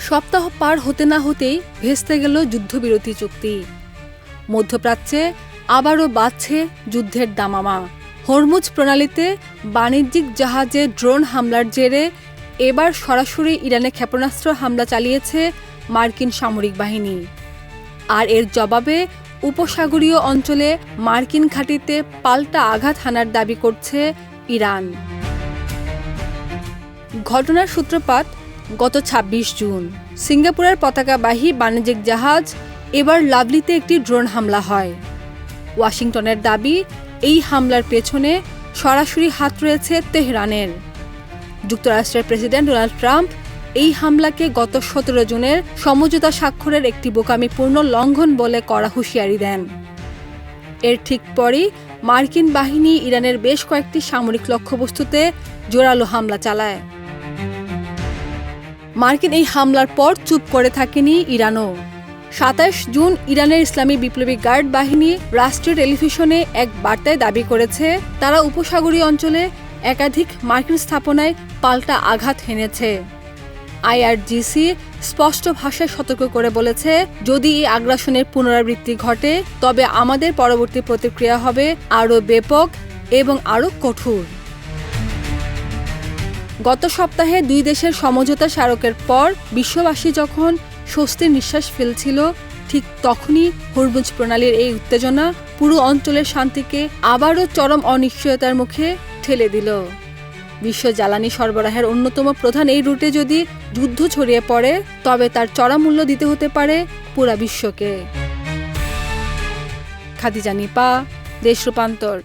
সপ্তাহ পার হতে না হতেই ভেস্তে গেল যুদ্ধবিরতি চুক্তি। মধ্যপ্রাচ্যে আবারও বাজছে যুদ্ধের দামামা। হরমুজ প্রণালীতে বাণিজ্যিক জাহাজে ড্রোন হামলার জেরে এবার সরাসরি ইরানে ক্ষেপণাস্ত্র হামলা চালিয়েছে মার্কিন সামরিক বাহিনী। আর এর জবাবে উপসাগরীয় অঞ্চলে মার্কিন ঘাঁটিতে পাল্টা আঘাত হানার দাবি করছে ইরান। ঘটনার সূত্রপাত গত ২৬ জুন। সিঙ্গাপুরের পতাকাবাহী বাণিজ্যিক জাহাজ এবার লাভলিতে একটি ড্রোন হামলা হয়। ওয়াশিংটনের দাবি, এই হামলার পেছনে সরাসরি হাত রয়েছে তেহরানের। যুক্তরাষ্ট্রের প্রেসিডেন্ট ডোনাল্ড ট্রাম্প এই হামলাকে গত ১৭ জুনের সমঝোতা স্বাক্ষরের একটি বোকামিপূর্ণ লঙ্ঘন বলে কড়া হুঁশিয়ারি দেন। এর ঠিক পরই মার্কিন বাহিনী ইরানের বেশ কয়েকটি সামরিক লক্ষ্যবস্তুতে জোরালো হামলা চালায়। মার্কিন এই হামলার পর চুপ করে থাকেনি ইরানও। ২৭ জুন ইরানের ইসলামী বিপ্লবী গার্ড বাহিনী রাষ্ট্রীয় টেলিভিশনে এক বার্তায় দাবি করেছে, তারা উপসাগরীয় অঞ্চলে একাধিক মার্কিন স্থাপনায় পাল্টা আঘাত হেনেছে। আইআরজিসি স্পষ্ট ভাষায় সতর্ক করে বলেছে, যদি এই আগ্রাসনের পুনরাবৃত্তি ঘটে তবে আমাদের পরবর্তী প্রতিক্রিয়া হবে আরও ব্যাপক এবং আরও কঠোর। গত সপ্তাহে দুই দেশের সমঝোতা স্মারকের পর বিশ্ববাসী যখন স্বস্তির নিঃশ্বাস ফেলছিল, ঠিক তখনই হরমুজ প্রণালীর এই উত্তেজনা পুরো অঞ্চলের শান্তিকে আবারও চরম অনিশ্চয়তার মুখে ঠেলে দিল। বিশ্ব জ্বালানি সরবরাহের অন্যতম প্রধান এই রুটে যদি যুদ্ধ ছড়িয়ে পড়ে, তবে তার চড়া মূল্য দিতে হতে পারে পুরা বিশ্বকে। খাদিজা নিপা, দেশ রূপান্তর।